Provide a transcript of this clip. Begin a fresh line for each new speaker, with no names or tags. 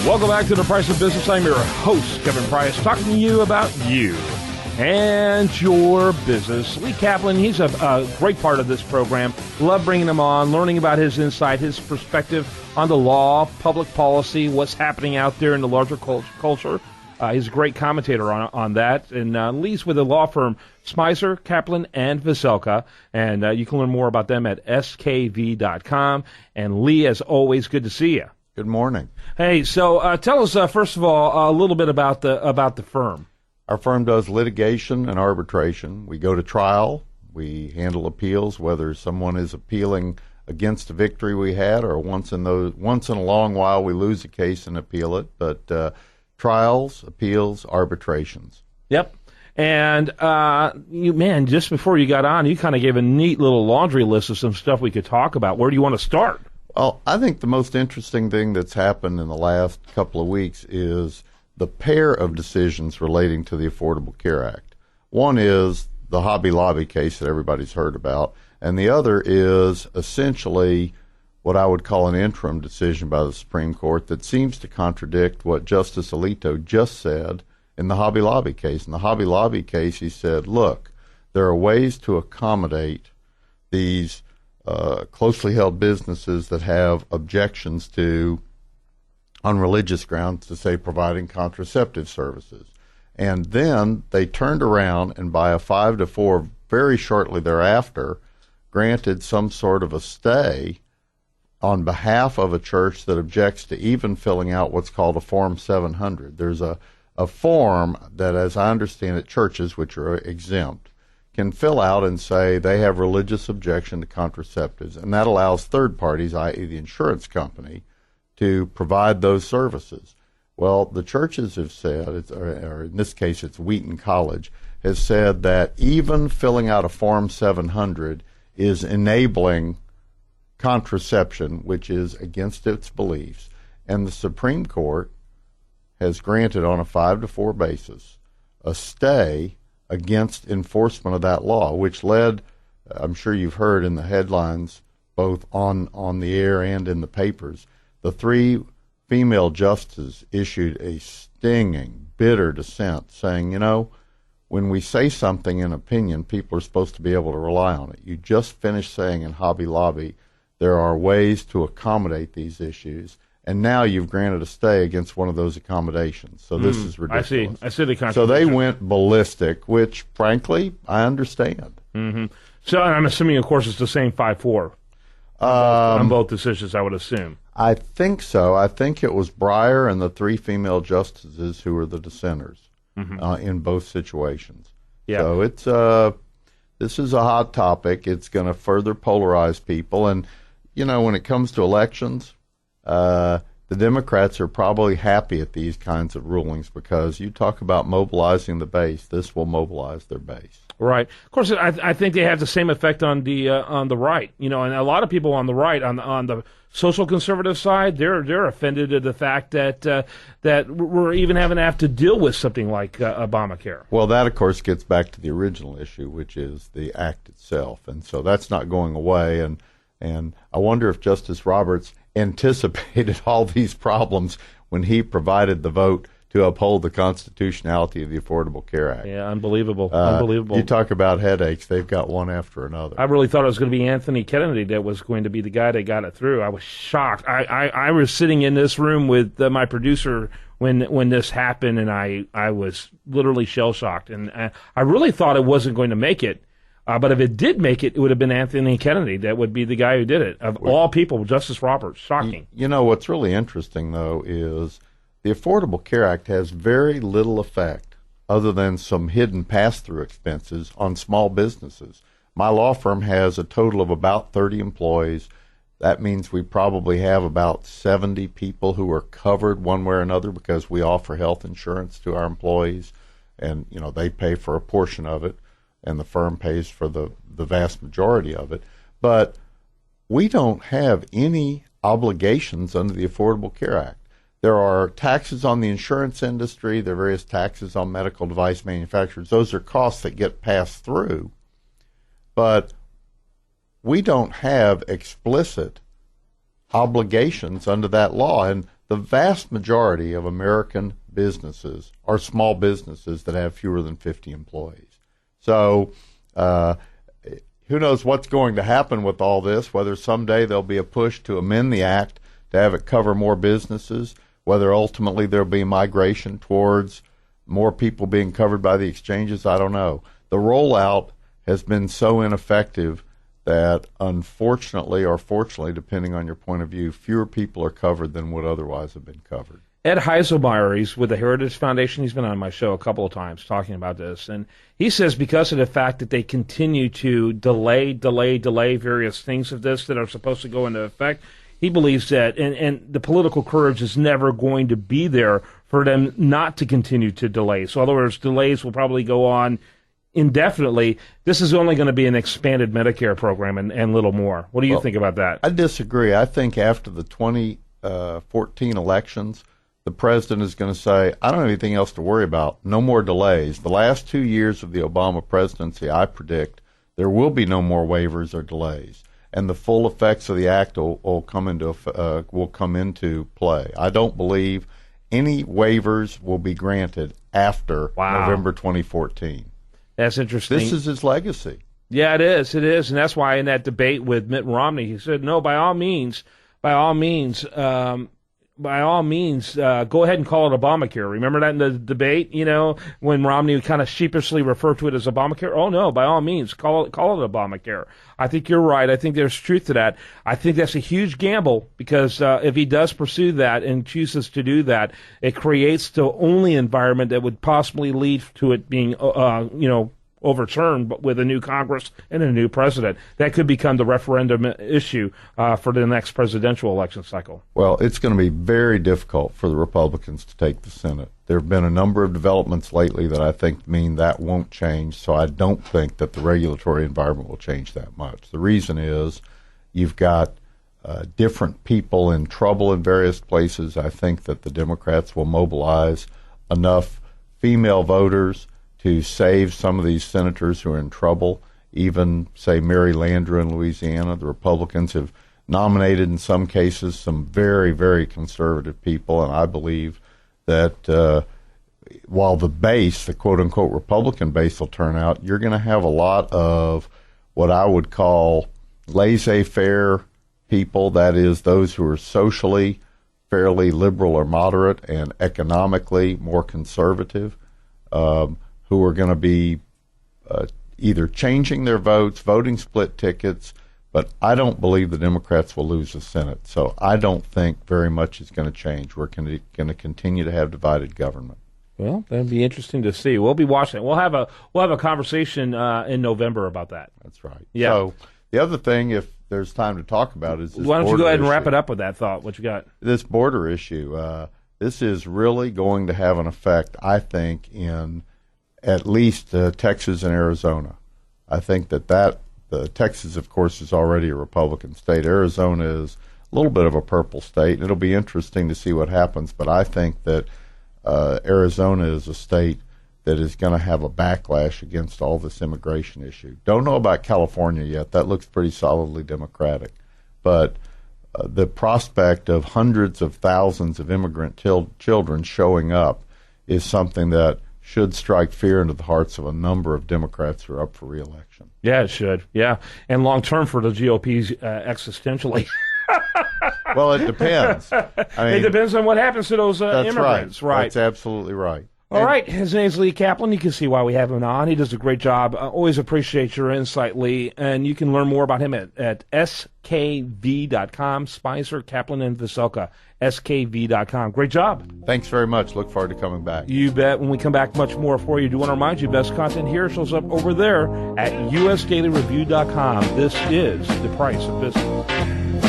Welcome back to The Price of Business. I'm your host, Kevin Price, talking to you about you and your business. Lee Kaplan, he's a great part of this program. Love bringing him on, learning about his insight, his perspective on the law, public policy, what's happening out there in the larger culture. He's a great commentator on that. And Lee's with the law firm Smeyser, Kaplan, and Velseka. And you can learn more about them at skv.com. And Lee, as always, good to see you.
Good morning.
Hey, so tell us, first of all, a little bit about the firm.
Our firm does litigation and arbitration. We go to trial. We handle appeals, whether someone is appealing against a victory we had or once in a long while we lose a case and appeal it. But trials, appeals, arbitrations.
Yep. And, just before you got on, you kind of gave a neat little laundry list of some stuff we could talk about. Where do you want to start?
Well, I think the most interesting thing that's happened in the last couple of weeks is the pair of decisions relating to the Affordable Care Act. One is the Hobby Lobby case that everybody's heard about, and the other is essentially what I would call an interim decision by the Supreme Court that seems to contradict what Justice Alito just said in the Hobby Lobby case. In the Hobby Lobby case, he said, look, there are ways to accommodate these closely held businesses that have objections to, on religious grounds, to say providing contraceptive services. And then they turned around and by a 5-4 very shortly thereafter granted some sort of a stay on behalf of a church that objects to even filling out what's called a Form 700. There's a form that, as I understand it, churches, which are exempt, can fill out and say they have religious objection to contraceptives, and that allows third parties, i.e. the insurance company, to provide those services. Well, the churches have said, or in this case it's Wheaton College, has said that even filling out a Form 700 is enabling contraception, which is against its beliefs. And the Supreme Court has granted on a 5-4 basis a stay against enforcement of that law, which led, I'm sure you've heard in the headlines, both on the air and in the papers, the 3 female justices issued a stinging, bitter dissent saying, when we say something in opinion, people are supposed to be able to rely on it. You just finished saying in Hobby Lobby there are ways to accommodate these issues, and now you've granted a stay against one of those accommodations. So this is ridiculous. I see the contradiction. So they went ballistic, which, frankly, I understand.
Mm-hmm. So I'm assuming, of course, it's the same 5-4 on both decisions, I would assume.
I think so. I think it was Breyer and the 3 female justices who were the dissenters in both situations. Yeah. So it's this is a hot topic. It's going to further polarize people. And, when it comes to elections, the Democrats are probably happy at these kinds of rulings because you talk about mobilizing the base. This will mobilize their base.
Right. Of course, I think they have the same effect on the right. And a lot of people on the right, on the social conservative side, they're offended at the fact that we're even having to have to deal with something like Obamacare.
Well, that of course gets back to the original issue, which is the act itself, and so that's not going away. And I wonder if Justice Roberts anticipated all these problems when he provided the vote to uphold the constitutionality of the Affordable Care Act.
Yeah, unbelievable. Unbelievable.
You talk about headaches. They've got one after another.
I really thought it was going to be Anthony Kennedy that was going to be the guy that got it through. I was shocked. I was sitting in this room with my producer when this happened, and I was literally shell-shocked. And I really thought it wasn't going to make it. But if it did make it, it would have been Anthony Kennedy. That would be the guy who did it. Of all people, Justice Roberts. Shocking.
What's really interesting, though, is the Affordable Care Act has very little effect other than some hidden pass-through expenses on small businesses. My law firm has a total of about 30 employees. That means we probably have about 70 people who are covered one way or another because we offer health insurance to our employees, and they pay for a portion of it, and the firm pays for the vast majority of it. But we don't have any obligations under the Affordable Care Act. There are taxes on the insurance industry. There are various taxes on medical device manufacturers. Those are costs that get passed through. But we don't have explicit obligations under that law. And the vast majority of American businesses are small businesses that have fewer than 50 employees. So who knows what's going to happen with all this, whether someday there'll be a push to amend the act to have it cover more businesses, whether ultimately there'll be migration towards more people being covered by the exchanges, I don't know. The rollout has been so ineffective that unfortunately or fortunately, depending on your point of view, fewer people are covered than would otherwise have been covered.
Ed Heiselmeyer, he's with the Heritage Foundation. He's been on my show a couple of times talking about this. And he says because of the fact that they continue to delay various things of this that are supposed to go into effect, he believes that, and the political courage is never going to be there for them not to continue to delay. So in other words, delays will probably go on indefinitely. This is only going to be an expanded Medicare program and little more. What do you think about that?
I disagree. I think after the 2014 elections, the president is going to say, I don't have anything else to worry about. No more delays. The last 2 years of the Obama presidency, I predict there will be no more waivers or delays, and the full effects of the act will come into play. I don't believe any waivers will be granted after November 2014.
That's interesting.
This is his legacy.
Yeah, it is. It is, and that's why in that debate with Mitt Romney, he said, "No, by all means, go ahead and call it Obamacare." Remember that in the debate, when Romney kind of sheepishly referred to it as Obamacare? Oh, no, by all means, call it Obamacare. I think you're right. I think there's truth to that. I think that's a huge gamble because if he does pursue that and chooses to do that, it creates the only environment that would possibly lead to it being, overturned, but with a new Congress and a new president. That could become the referendum issue for the next presidential election cycle.
Well, it's going to be very difficult for the Republicans to take the Senate. There have been a number of developments lately that I think mean that won't change, so I don't think that the regulatory environment will change that much. The reason is you've got different people in trouble in various places. I think that the Democrats will mobilize enough female voters to save some of these senators who are in trouble, even, say, Mary Landrieu in Louisiana. The Republicans have nominated, in some cases, some very, very conservative people, and I believe that while the base, the quote-unquote Republican base, will turn out, you're going to have a lot of what I would call laissez-faire people, that is, those who are socially fairly liberal or moderate and economically more conservative, who are going to be either changing their votes, voting split tickets, but I don't believe the Democrats will lose the Senate. So I don't think very much is going to change. We're going to continue to have divided government.
Well, that'd be interesting to see. We'll be watching it. We'll have a conversation in November about that.
That's right.
Yeah.
So the other thing, if there's time to talk about, is this
Why don't you go ahead and wrap
issue.
it up with that thought? What you got?
This border issue. This is really going to have an effect, I think, in at least Texas and Arizona. I think that Texas, of course, is already a Republican state. Arizona is a little bit of a purple state, and it'll be interesting to see what happens. But I think that Arizona is a state that is going to have a backlash against all this immigration issue. Don't know about California yet. That looks pretty solidly Democratic. But the prospect of hundreds of thousands of immigrant children showing up is something that should strike fear into the hearts of a number of Democrats who are up for re-election.
Yeah, it should. Yeah, and long term for the GOP's existentially.
Well, it depends. I mean,
it depends on what happens to those
that's
immigrants.
Right. That's absolutely right.
All right. His name's Lee Kaplan. You can see why we have him on. He does a great job. Always appreciate your insight, Lee. And you can learn more about him at skv.com. Smeyser, Kaplan, and Velseka. skv.com. Great job.
Thanks very much. Look forward to coming back.
You bet. When we come back, much more for you. Do want to remind you, best content here shows up over there at usdailyreview.com. This is The Price of Business.